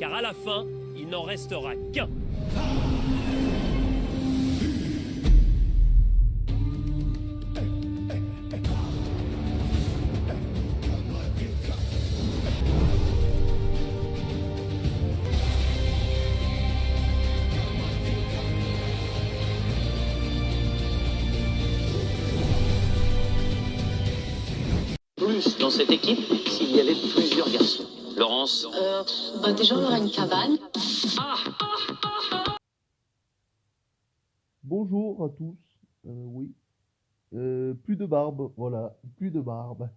car à la fin, il n'en restera qu'un. Plus dans cette équipe s'il y avait plusieurs garçons. Laurence. Déjà on aura une cabane. Bonjour à tous. Oui. Plus de barbe, voilà. Plus de barbe.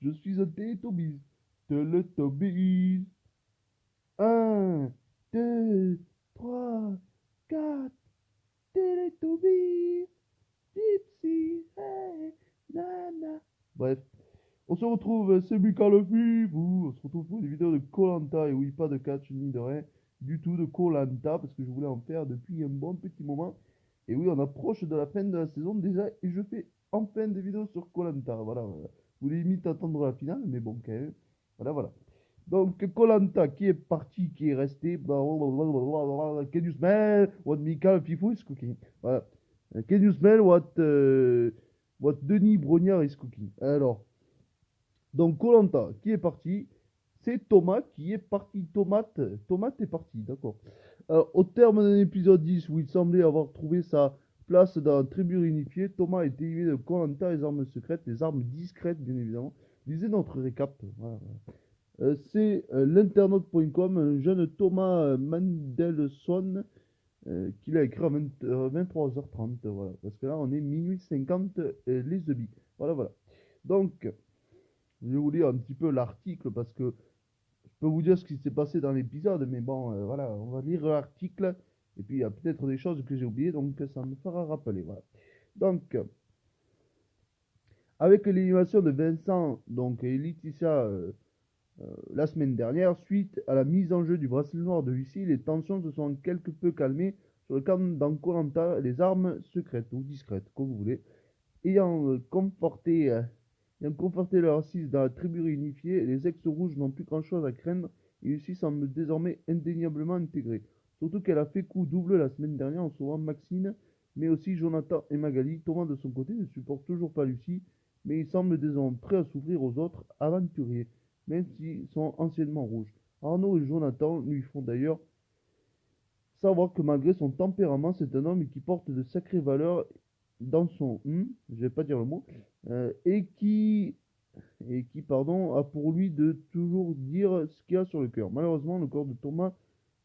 Je suis un Télétobies. Télétobies. 1, 2, 3, 4. Télétobies. Gypsy. Hey. Nana. Bref. On se retrouve, c'est Mika le Fifou. On se retrouve pour une vidéo de Koh-Lanta. Et oui, pas de catch ni de rien du tout de Koh-Lanta. Parce que je voulais en faire depuis un bon petit moment. Et oui, on approche de la fin de la saison déjà. Et je fais enfin des vidéos sur Koh-Lanta. Voilà, voilà. Vous voulez limite attendre la finale. Mais bon, quand même. Voilà, voilà. Donc, Koh-Lanta, qui est parti, qui est resté. Can you smell what Mika le Fifou is cooking? Voilà. Can you smell what Denis Brognard is cooking? Alors. Donc, Koh-Lanta, qui est parti, c'est Thomas qui est parti. Tomate est parti, d'accord. Au terme d'un épisode 10 où il semblait avoir trouvé sa place dans la tribu réunifiée, Thomas a été éliminé de Koh-Lanta, les armes secrètes, les armes discrètes, bien évidemment. Lisez notre récap. Voilà, voilà. C'est l'internaute.com, un jeune Thomas Mandelson qui l'a écrit à 23h30. Voilà, parce que là, on est minuit 50, les zebis. Voilà, voilà. Donc. Je vais vous lire un petit peu l'article parce que je peux vous dire ce qui s'est passé dans l'épisode, mais bon, voilà, on va lire l'article et puis il y a peut-être des choses que j'ai oubliées, donc ça me fera rappeler. Voilà. Donc, avec l'élimination de Vincent donc, et Laetitia la semaine dernière, suite à la mise en jeu du bracelet noir de Lucie, les tensions se sont quelque peu calmées sur le camp dans Koh-Lanta, les armes secrètes ou discrètes, comme vous voulez, ayant conforté leur assise dans la tribu réunifiée, les ex-rouges n'ont plus grand-chose à craindre et Lucie semble désormais indéniablement intégrée. Surtout qu'elle a fait coup double la semaine dernière en sauvant Maxine, mais aussi Jonathan et Magali. Thomas de son côté ne supporte toujours pas Lucie, mais il semble désormais prêt à s'ouvrir aux autres aventuriers, même s'ils sont anciennement rouges. Arnaud et Jonathan lui font d'ailleurs savoir que malgré son tempérament, c'est un homme qui porte de sacrées valeurs dans son je vais pas dire le mot, et qui a pour lui de toujours dire ce qu'il a sur le cœur. Malheureusement, le corps de Thomas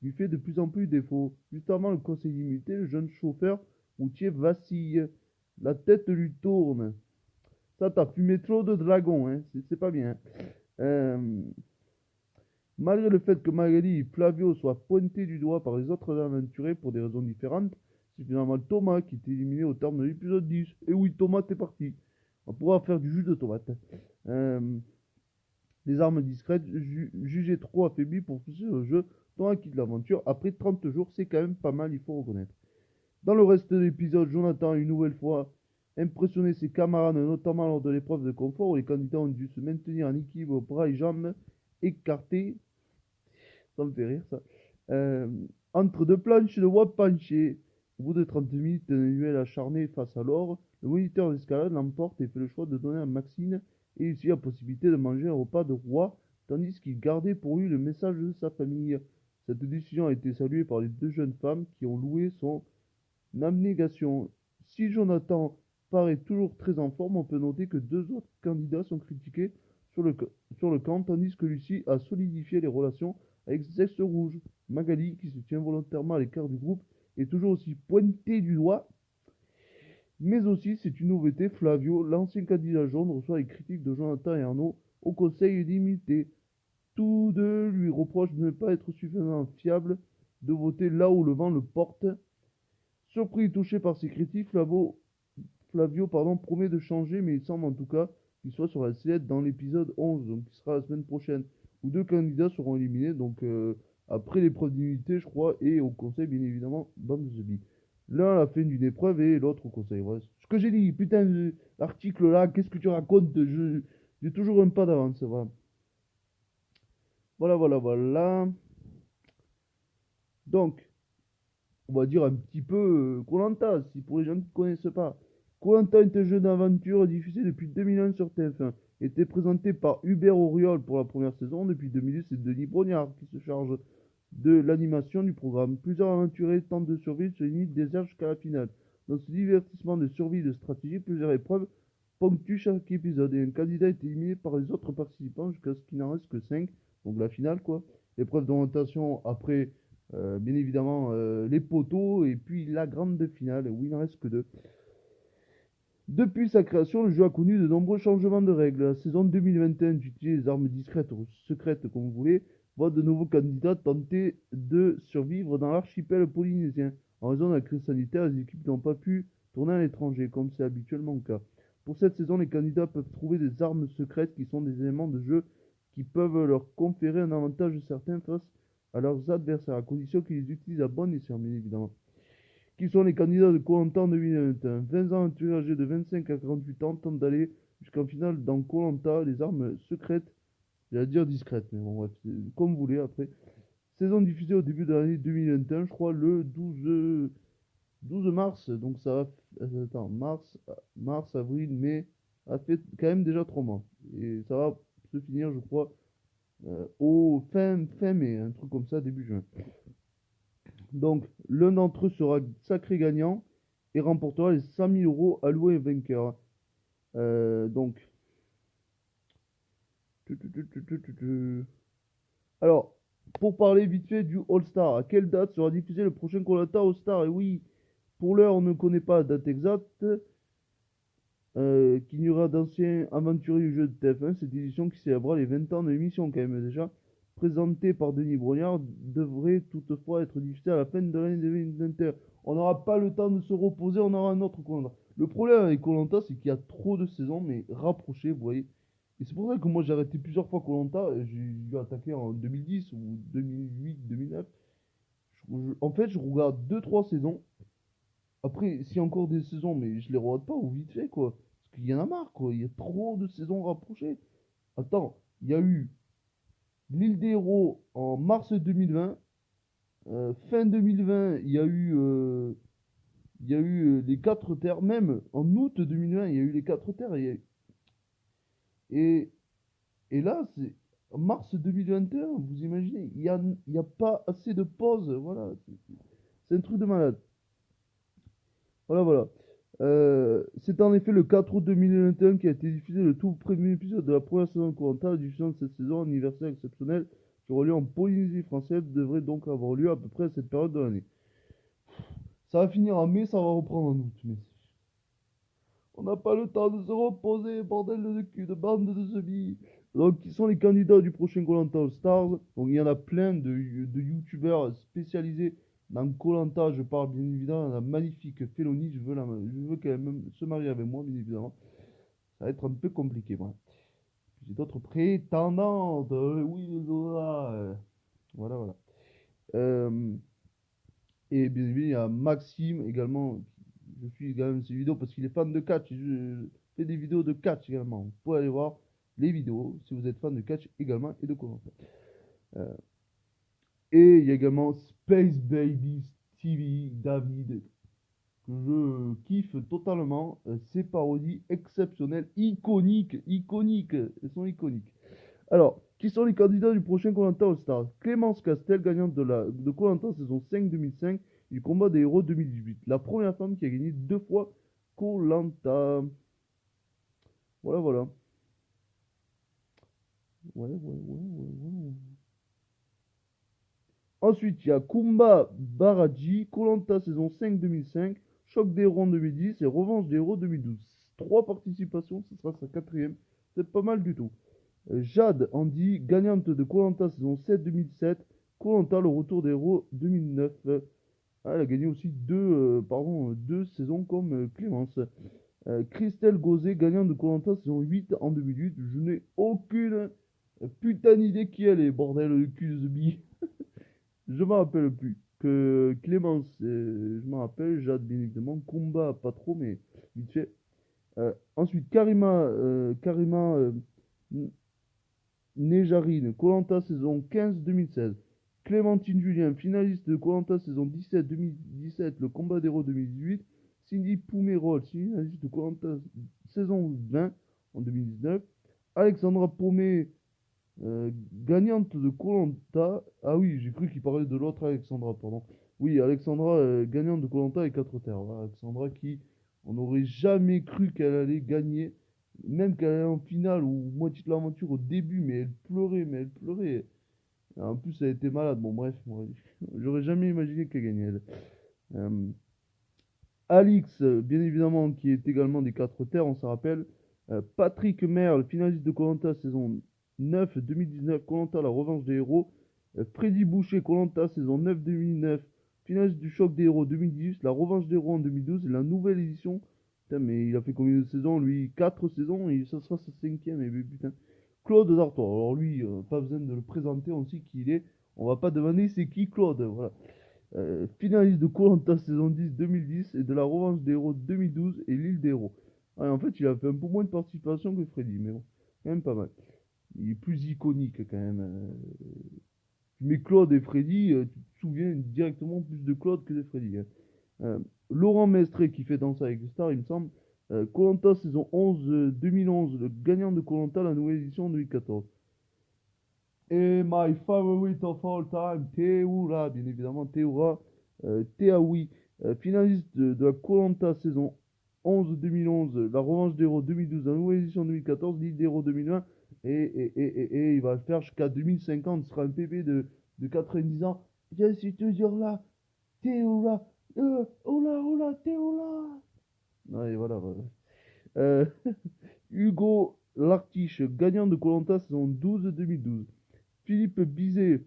lui fait de plus en plus défaut. Juste avant le conseil limité, le jeune chauffeur routier vacille. La tête lui tourne. Ça, t'as fumé trop de dragon, hein. C'est pas bien. Malgré le fait que Magali et Flavio soient pointés du doigt par les autres aventuriers pour des raisons différentes, c'est finalement Thomas qui est éliminé au terme de l'épisode 10. Et oui, Thomas est parti. On pourra faire du jus de tomate. Les armes discrètes, jugées trop affaiblies pour pousser le jeu, Thomas quitte l'aventure. Après 30 jours, c'est quand même pas mal, il faut reconnaître. Dans le reste de l'épisode, Jonathan a une nouvelle fois impressionné ses camarades, notamment lors de l'épreuve de confort où les candidats ont dû se maintenir en équilibre, bras et jambes écartés. Ça me fait rire, ça. Entre deux planches de bois penchées. Au bout de 30 minutes d'un duel acharné face à l'or, le moniteur d'escalade l'emporte et fait le choix de donner à Maxine et Lucie la possibilité de manger un repas de roi, tandis qu'il gardait pour lui le message de sa famille. Cette décision a été saluée par les deux jeunes femmes qui ont loué son abnégation. Si Jonathan paraît toujours très en forme, on peut noter que deux autres candidats sont critiqués sur le camp, tandis que Lucie a solidifié les relations avec ses ex-rouges. Magali, qui se tient volontairement à l'écart du groupe, est toujours aussi pointé du doigt. Mais aussi, c'est une nouveauté, Flavio, l'ancien candidat jaune, reçoit les critiques de Jonathan et Arnaud au conseil limité. Tous deux lui reprochent de ne pas être suffisamment fiable, de voter là où le vent le porte. Surpris et touché par ces critiques, Flavio promet de changer, mais il semble en tout cas qu'il soit sur la sellette dans l'épisode 11, donc qui sera la semaine prochaine, où deux candidats seront éliminés, donc après l'épreuve d'immunité, je crois, et au conseil, bien évidemment, bande de zombies. L'un à la fin d'une épreuve et l'autre au conseil. Voilà. Ce que j'ai dit, putain, l'article là, qu'est-ce que tu racontes? J'ai toujours un pas d'avance, voilà. Voilà. Donc, on va dire un petit peu koh si pour les gens qui ne connaissent pas. koh est un jeu d'aventure diffusé depuis 2001 sur TF1. Était présenté par Hubert Auriol pour la première saison. Depuis 2010, c'est Denis Brognard qui se charge de l'animation du programme. Plusieurs aventuriers tentent de survivre sur une île déserte jusqu'à la finale. Dans ce divertissement de survie et de stratégie, plusieurs épreuves ponctuent chaque épisode et un candidat est éliminé par les autres participants jusqu'à ce qu'il n'en reste que 5. Donc la finale quoi. L'épreuve d'orientation après bien évidemment les poteaux et puis la grande finale où il n'en reste que 2. Depuis sa création, le jeu a connu de nombreux changements de règles. La saison 2021 d'utiliser les armes discrètes ou secrètes comme vous voulez, voit de nouveaux candidats tenter de survivre dans l'archipel polynésien. En raison de la crise sanitaire, les équipes n'ont pas pu tourner à l'étranger, comme c'est habituellement le cas. Pour cette saison, les candidats peuvent trouver des armes secrètes qui sont des éléments de jeu qui peuvent leur conférer un avantage certain face à leurs adversaires, à condition qu'ils les utilisent à bon escient, bien évidemment. Qui sont les candidats de koh en 2021. 20 ans âgés de 25 à 48 ans tentent d'aller jusqu'en finale dans koh les armes secrètes, j'allais dire discrètes, mais bon, bref, comme vous voulez après. Saison diffusée au début de l'année 2021, je crois le 12 mars, donc ça va. Attends, mars, avril, mai, ça fait quand même déjà 3 mois. Et ça va se finir, je crois, au fin mai, un truc comme ça, début juin. Donc, l'un d'entre eux sera sacré gagnant et remportera les 100 000 euros alloués au vainqueur. Donc, alors, pour parler vite fait du All-Star, à quelle date sera diffusé le prochain koh All-Star? Et oui, pour l'heure, on ne connaît pas la date exacte. Qu'il y aura d'anciens aventuriers du jeu de TF1, cette édition qui célébrera les 20 ans de l'émission quand même déjà, présentée par Denis Brognard, devrait toutefois être diffusée à la fin de l'année 2021. On n'aura pas le temps de se reposer, on aura un autre koh. Le problème avec koh c'est qu'il y a trop de saisons, mais rapprochées, vous voyez. Et c'est pour ça que moi j'ai arrêté plusieurs fois koh, j'ai dû attaquer en 2010 ou 2008, 2009. En fait, je regarde 2-3 saisons. Après, s'il y a encore des saisons, mais je les regarde pas ou vite fait, quoi. Parce qu'il y en a marre, quoi. Il y a trop de saisons rapprochées. Attends, il y a eu l'île des héros en mars 2020. Fin 2020, il y a eu les 4 terres. Même en août 2020, il y a eu les 4 terres. Et là, c'est en mars 2021, vous imaginez, il y a pas assez de pauses. Voilà. C'est un truc de malade. Voilà, voilà. C'est en effet le 4 août 2021 qui a été diffusé le tout premier épisode de la première saison de koh. La diffusion de cette saison, anniversaire exceptionnel, qui aura lieu en Polynésie française, devrait donc avoir lieu à peu près à cette période de l'année. Ça va finir en mai, ça va reprendre en août. Mais on n'a pas le temps de se reposer, bordel de cul, de bande de zombies. Donc, qui sont les candidats du prochain koh All Stars? Donc, il y en a plein de youtubeurs spécialisés dans koh. Je parle bien évidemment de la magnifique Félonie. Je veux qu'elle se marie avec moi, bien évidemment. Ça va être un peu compliqué, moi. J'ai d'autres prétendantes. Oui, voilà. Voilà, voilà. Et bien évidemment, il y a Maxime également. Je suis également ses vidéos parce qu'il est fan de catch. Je fais des vidéos de catch également. Vous pouvez aller voir les vidéos si vous êtes fan de catch également et de koh. Et il y a également Space Baby TV David, que je kiffe totalement. Ces parodies exceptionnelles, iconiques. Elles sont iconiques. Alors, qui sont les candidats du prochain koh All Stars? Clémence Castel, gagnante de koh saison 5 2005 et du combat des héros 2018. La première femme qui a gagné 2 fois koh. Voilà, voilà. Ouais. Ensuite, il y a Kumba Baraji, koh saison 5 2005, Choc des héros en 2010 et Revanche des héros 2012. 3 participations, ce sera sa 4ème. C'est pas mal du tout. Jade Andy, gagnante de koh saison 7 2007, koh le retour des héros 2009. Elle a gagné aussi 2 saisons comme Clémence. Christelle Gauzet, gagnante de koh saison 8 en 2008. Je n'ai aucune putain d'idée qui elle est, bordel de cul de billes. Je m'en rappelle plus. Que Clémence, je m'en rappelle. Jade, bien évidemment. Combat, pas trop, mais vite fait. Ensuite, Karima Nejarine, koh saison 15 2016. Clémentine Julien, finaliste de koh saison 17 2017, le combat d'héros 2018. Cindy Poumerol, finaliste de koh saison 20 en 2019. Alexandra Pomé, gagnante de koh. Ah oui, j'ai cru qu'il parlait de l'autre Alexandra, pardon. Oui, Alexandra, gagnante de koh et 4 terres. Voilà, Alexandra qui, on n'aurait jamais cru qu'elle allait gagner, même qu'elle allait en finale ou moitié de l'aventure au début, mais elle pleurait, mais elle pleurait. En plus, elle était malade. Bon, bref, moi, j'aurais jamais imaginé qu'elle gagnait, elle. Euh, Alix, bien évidemment, qui est également des 4 terres, on se rappelle. Patrick Merle, finaliste de koh saison 9 2019, koh la revanche des héros. Freddy Boucher, koh saison 9 2009, finaliste du choc des héros 2018, la revanche des héros en 2012, et la nouvelle édition. Putain, mais il a fait combien de saisons, lui? 4 saisons, et ça sera sa 5e, et putain. Claude Dartois, alors lui, pas besoin de le présenter, on sait qui il est. On va pas demander c'est qui Claude, voilà. Finaliste de koh saison 10 2010 et de la revanche des héros 2012 et l'île des héros. Ah, en fait, il a fait un peu moins de participation que Freddy, mais bon, quand même pas mal. Il est plus iconique quand même. Tu mets Claude et Freddy, tu te souviens directement plus de Claude que de Freddy, hein. Euh, Laurent Mestré qui fait Danser avec les stars, il me semble. koh saison 11 2011, le gagnant de koh la nouvelle édition 2014. Et my favorite of all time, Théoura, bien évidemment, Théoura, Théaoui, finaliste de la koh saison 11 2011, la revanche des héros 2012, la nouvelle édition 2014, l'île des héros 2020, et il va le faire jusqu'à 2050, ce sera un bébé de 90 ans. Je suis toujours là, Théoura, hola, hola, Théoura. Ouais, voilà, voilà. Euh, Hugo Lartiche, gagnant de koh saison 12 2012. Philippe Bizet,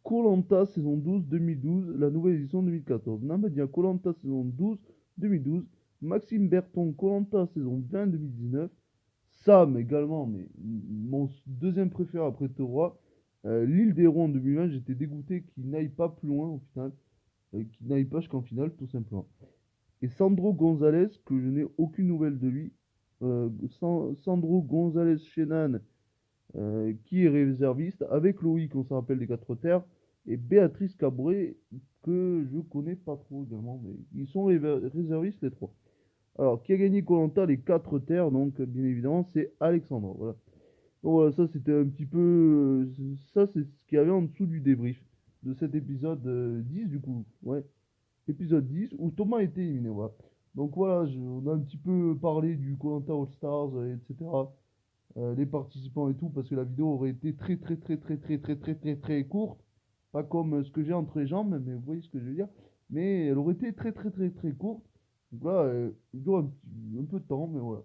koh saison 12 2012, la nouvelle édition 2014. Namadia koh saison 12 2012. Maxime Berton koh saison 20 2019. Sam également, mais mon deuxième préféré après Théora. L'île des héros en 2020, j'étais dégoûté qu'il n'aille pas plus loin au final, qu'il n'aille pas jusqu'en finale tout simplement. Et Sandro Gonzalez, que je n'ai aucune nouvelle de lui. Sandro Gonzalez Chenan, qui est réserviste, avec Loïc, on se rappelle des 4 terres, et Béatrice Cabré, que je connais pas trop également, mais ils sont réservistes les 3. Alors, qui a gagné koh les 4 terres, donc bien évidemment, c'est Alexandre. Voilà. Donc voilà, ça c'était un petit peu. Ça, c'est ce qu'il y avait en dessous du débrief de cet épisode 10, du coup. Ouais, épisode 10, où Thomas était éliminé. Voilà. Donc voilà, on a un petit peu parlé du koh All Stars, etc. Les participants et tout, parce que la vidéo aurait été très courte, pas comme ce que j'ai entre les jambes, mais vous voyez ce que je veux dire, mais elle aurait été très courte. Donc là, il doit un peu de temps, mais voilà.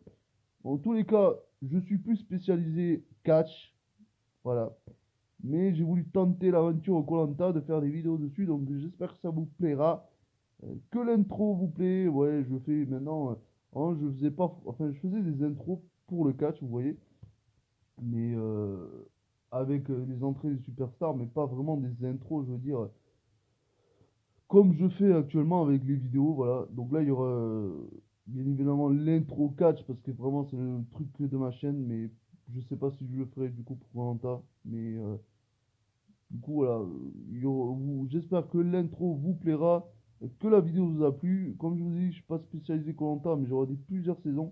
En tous les cas, je suis plus spécialisé catch, voilà. Mais j'ai voulu tenter l'aventure au koh de faire des vidéos dessus, donc j'espère que ça vous plaira. Que l'intro vous plaît, ouais, je fais maintenant. Je faisais pas, enfin, je faisais des intros pour le catch, vous voyez, mais avec les entrées des superstars, mais pas vraiment des intros, je veux dire, comme je fais actuellement avec les vidéos, voilà. Donc là, il y aura bien évidemment l'intro catch, parce que vraiment c'est le truc de ma chaîne, mais je sais pas si je le ferai du coup pour Koh-Lanta, mais du coup voilà, j'espère que l'intro vous plaira, que la vidéo vous a plu. Comme je vous ai dit, je suis pas spécialisé Koh-Lanta, mais j'aurai plusieurs saisons.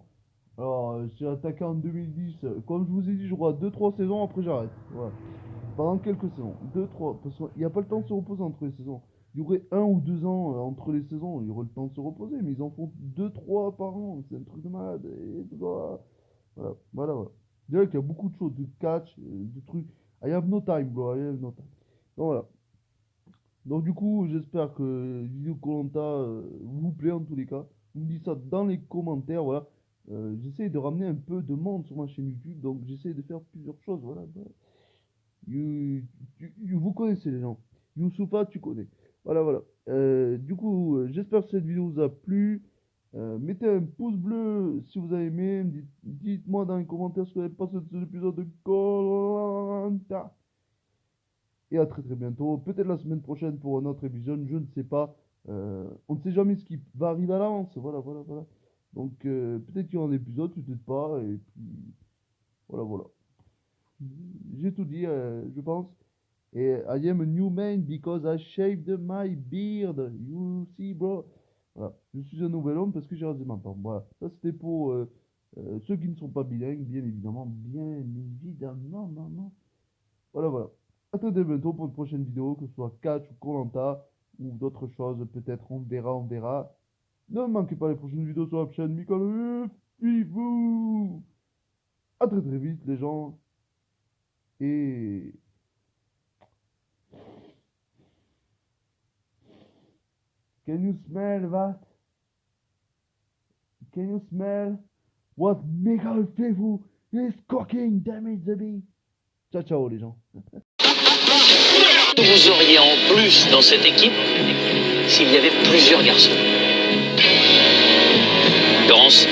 Alors, j'ai attaqué en 2010. Comme je vous ai dit, j'aurai 2-3 saisons, après j'arrête. Voilà. Pendant quelques saisons. 2-3. Parce qu'il n'y a pas le temps de se reposer entre les saisons. Il y aurait 1 ou 2 ans entre les saisons, il y aurait le temps de se reposer. Mais ils en font 2-3 par an. C'est un truc de malade. Et voilà. Voilà. Voilà. Je dirais qu'il y a beaucoup de choses. De catch, de trucs. I have no time, bro. I have no time. Donc voilà. Donc du coup, j'espère que la vidéo koh vous plaît en tous les cas. Vous me dites ça dans les commentaires, voilà. J'essaie de ramener un peu de monde sur ma chaîne YouTube, donc j'essaie de faire plusieurs choses, voilà. Vous connaissez les gens. Youssoufa, tu connais. Voilà, voilà. Du coup, j'espère que cette vidéo vous a plu. Mettez un pouce bleu si vous avez aimé. Dites-moi dans les commentaires ce que vous avez pensé de cet épisode de koh. Et à très bientôt. Peut-être la semaine prochaine pour un autre épisode, je ne sais pas. On ne sait jamais ce qui va arriver à l'avance. Voilà, voilà, voilà. Donc peut-être qu'il y aura un épisode, peut-être pas. Et puis voilà, voilà. J'ai tout dit, je pense. Et I am a new man because I shaved my beard. You see, bro. Voilà. Je suis un nouvel homme parce que j'ai rasé ma barbe. Voilà. Ça, c'était pour ceux qui ne sont pas bilingues, bien évidemment. Bien évidemment, maman. Voilà, voilà. À très bientôt pour une prochaine vidéo, que ce soit Catch ou Koh-Lanta ou d'autres choses. Peut-être, on verra, on verra. Ne manquez pas les prochaines vidéos sur la chaîne Michael Fifou. À très très vite, les gens. Et... Can you smell that? Can you smell what Michael Fifou is cooking? Damn it, baby. Ciao, ciao, les gens. Vous auriez en plus dans cette équipe s'il y avait plusieurs garçons. Danse.